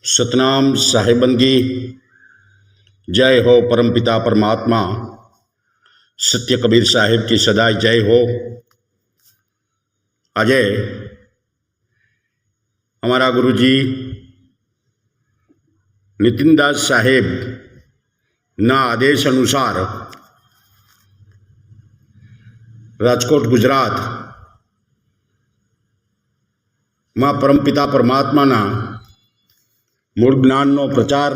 सतनाम साहेबंदी। जय हो परमपिता परमात्मा सत्य कबीर साहेब की सदाय जय हो। आज हमारा गुरुजी नितिनदास साहेब ना आदेश अनुसार राजकोट गुजरात में परमपिता परमात्मा मूल ज्ञान प्रचार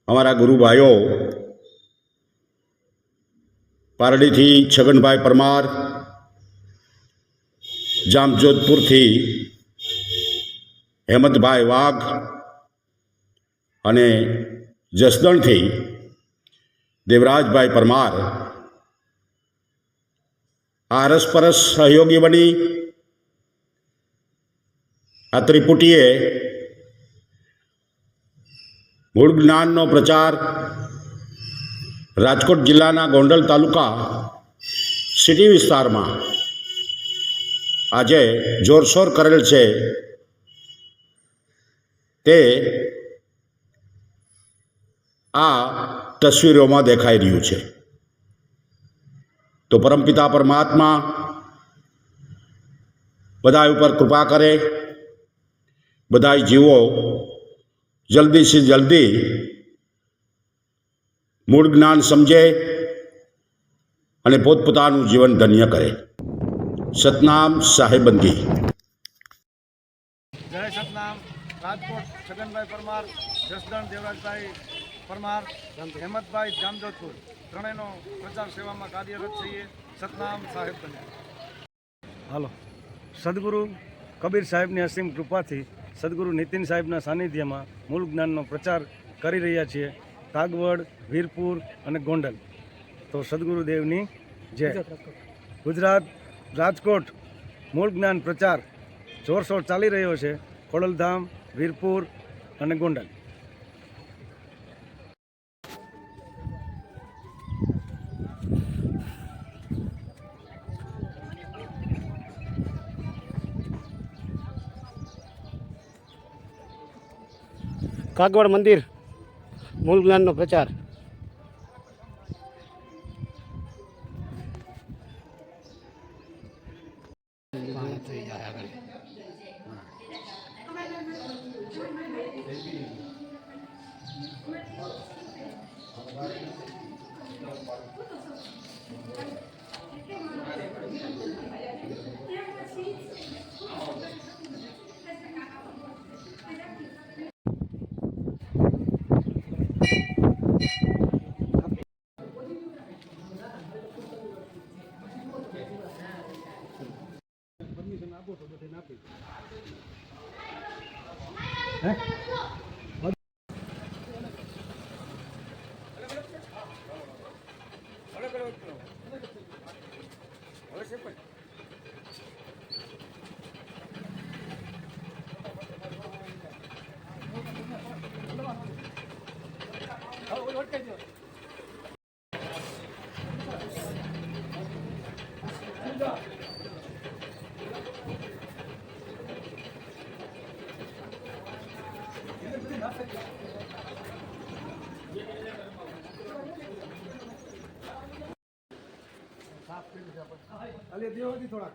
अमरा गुरु भाईओ पारडी थी छगनभाई परमार, जामजोधपुर थी हेमंतभाई वाघ अने जसदण थी देवराजभाई परमार आरसपरस सहयोगी बनी आ त्रिपुटीए मूल ज्ञान प्रचार राजकोट जिल्लाना गोंडल तालुका सिटी विस्तार में आज जोरशोर करेल छे। ते आ तस्वीरों में देखाई रह्यु छे। तो परमपिता परमात्मा बधाई पर कृपा करे, बधाई जीवो जल्दी से जल्दी मूल ज्ञान समझे अने पोतपोतानुं जीवन धन्य करे। सतनाम साहेबंदी। जय सतनाम। राजकोट छगनभाई परमार, जसदण देवराजभाई परमार, हेमंतभाई जामजोधपुर त्रणेयनो प्रचार सेवा में कार्यरत छे। सतनाम साहेबंदी। हालो सद्गुरु कबीर साहेब ने असीम कृपा थी सद्गुरु नितिन साहेबना सानिध्य में मूल ज्ञान प्रचार करी रह्या छीए। कागवड़, वीरपुर और गोंडल। तो सद्गुरुदेवनी जय। गुजरात राजकोट मूल ज्ञान प्रचार जोरशोर चाली रह्यो छे। खोडलधाम, वीरपुर और गोंडल। कागवड़ मंदिर मूल ज्ञान प्रचार। थोड़ा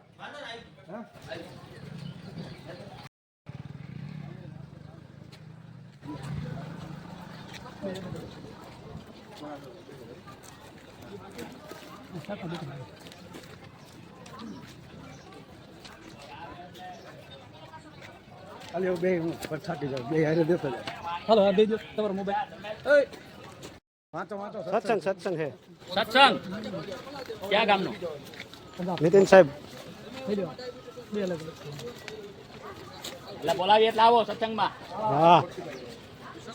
अरे बे पर छाटी जाओ बे हारे देता जाओ। हेलो आ दे दो તમારો મોબાઈલ ए વાંચો વાંચો सत्संग है। सत्संग क्या गाम नो नितिन साहेब થઈ લ્યો બે અલગ અલગ એટલે બોલાવી એટલે આવો સત્સંગ માં। हाँ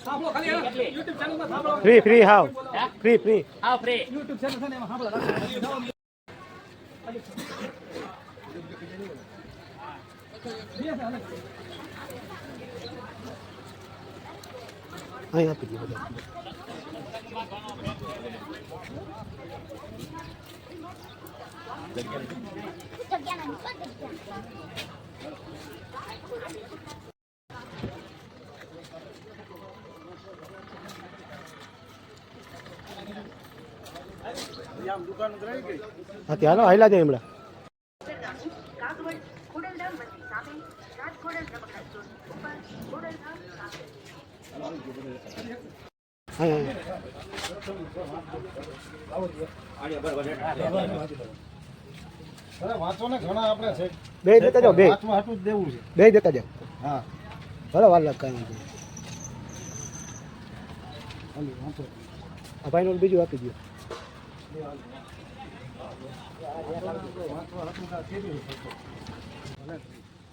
સાંભળો ખાલી YouTube ચેનલ માં સાંભળો। Free free how free free આવો ફ્રી YouTube ચેનલ છે ને એમાં સાંભળો અહીં આપી દીધું બધા। આમ દુકાન રહી ગઈ. હા ત્યાં હાલો હાલ્યા જાય હમણાં કાગવડ ખોડલધામ મંદિર સામે રાજખોડલ નમક ચોક ઉપર ખોડલધામ સામે હા અરે વાંચો ને ઘણા આપણે છે. બે દેતા જાઓ બે વાંચવા હાટું જ દેવું છે. બે દેતા જાઓ હા ભલે વાર લાગ કાંઈ વાંધો નહીં. હાલી વાંચો. આ ભાઈને ઓલું બીજું આપી દો વાંચવા હાટું કાંઈ કીધું છે. ભલે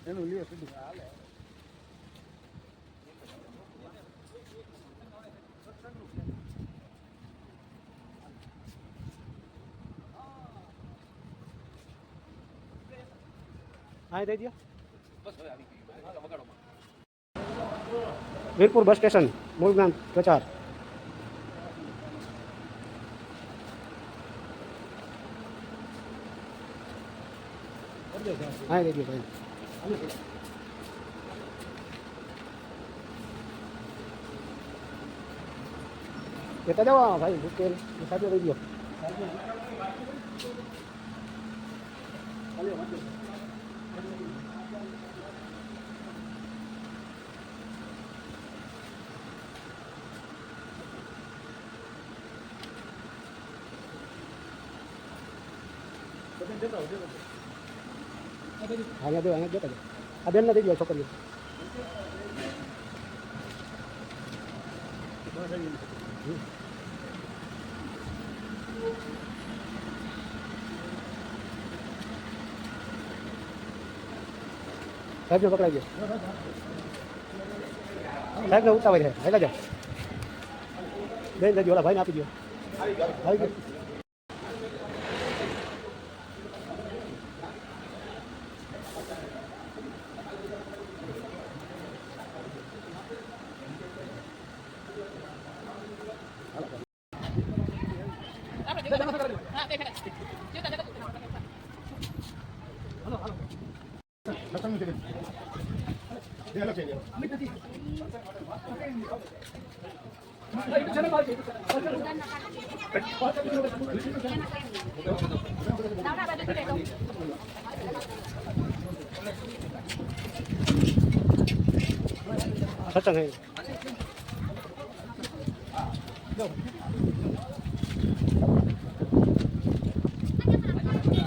એનું લ્યો સીધું. હા દઈ દો વીરપુર બસ સ્ટેશન મૂળ જ્ઞાન પ્રચાર હા દઈ દો ભાઈ દેતા જાઓ ભાઈ મુશ્કેલ સાથે દઈ દો અહીંયા દો અહીંયા દેતા જાઓ આ બેન દઈ દો છોકરીઓ સાહેબને પકડાઈ ગયો સાહેબને ઉતાવળ છે હેલા જાઓ બેન દેજો ઓલા ભાઈને આપી દો આવી ગયો સત્સંગ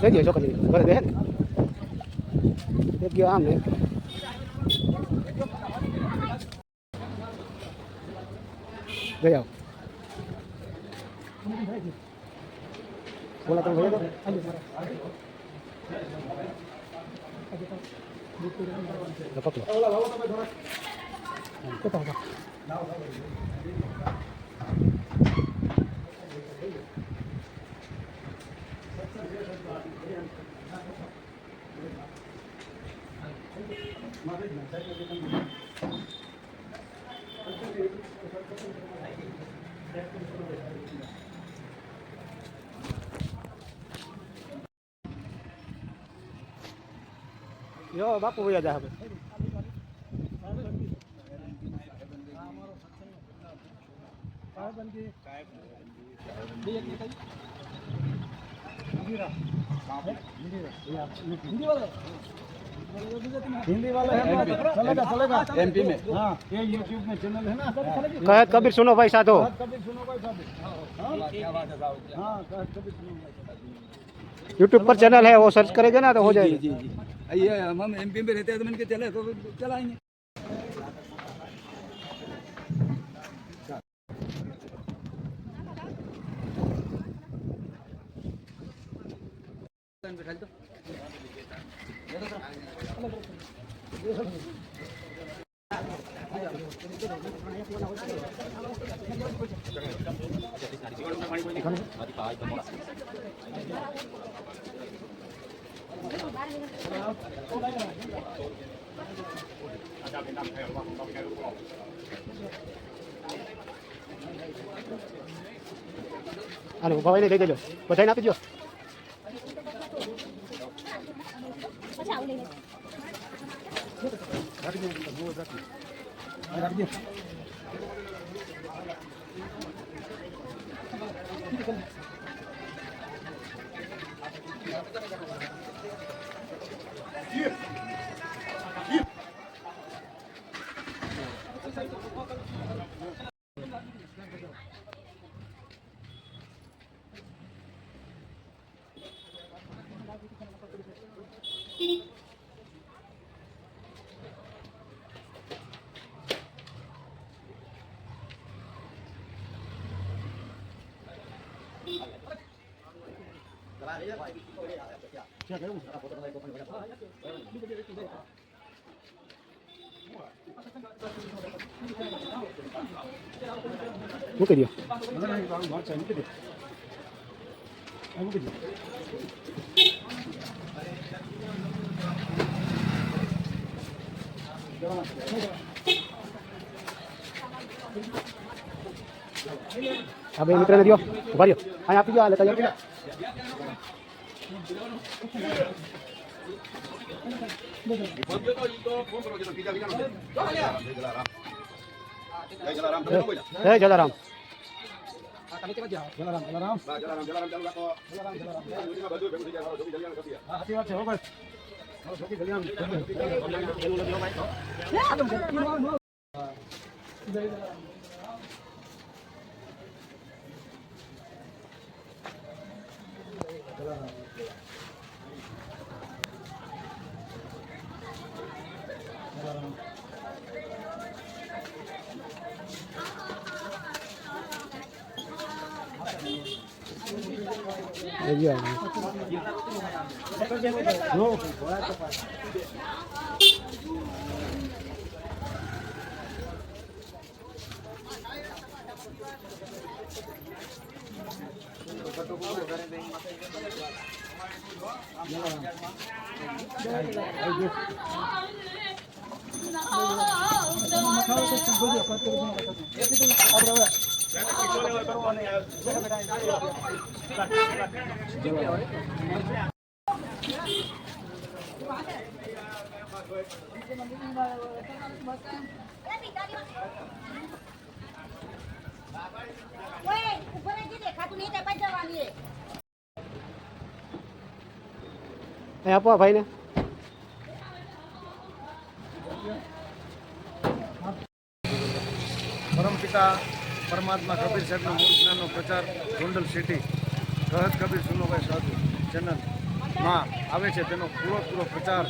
હે દઈ દો છોકરી ઘરે દે ને એક ગયો આમ ને જઈ આવો બોલા તમે ભૈયા તો પકડો યો બાપુ ભૈયા જા હવે हिंदी वाले हैं चलेगा चलेगा एमपी में हाँ ये यूट्यूब में चैनल है ना कहत कबीर सुनो भाई साधो कभी सुनो भाई साहब हाँ कभी सुनो यूट्यूब पर चैनल है वो सर्च करेंगे ना तो हो जाएगा जी ये हम एमपी में रहते हैं तो मैंने कहा चले तो चलाएंगे આને ભાઈને દઈ દેજો બધાને આપી દો મૂકી દો. આ બે મિત્રને દો. ઉભા રહ્યો. અહીં આપી દો. આ લેતા જાઓ. જય જલારામ. આપો આ ભાઈને. પરમપિતા પરમાત્મા કબીર સાહેબના મૂળ જ્ઞાનનો પ્રચાર ગોંડલ સિટી કહત કબીર સુનોભાઈ સાધુ ચેનલમાં આવે છે. તેનો પૂરો પ્રચાર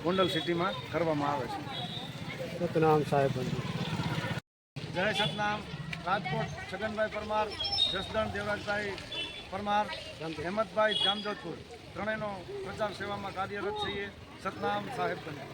ગોંડલ સિટીમાં કરવામાં આવે છે. સતનામ સાહેબ. જય સતનામ. રાજકોટ છગનભાઈ પરમાર, જસદણ દેવરાજભાઈ પરમાર, હેમતભાઈ જામજોધપુર ત્રણેયનો પ્રચાર સેવામાં કાર્યરત છીએ. સતનામ સાહેબ બને.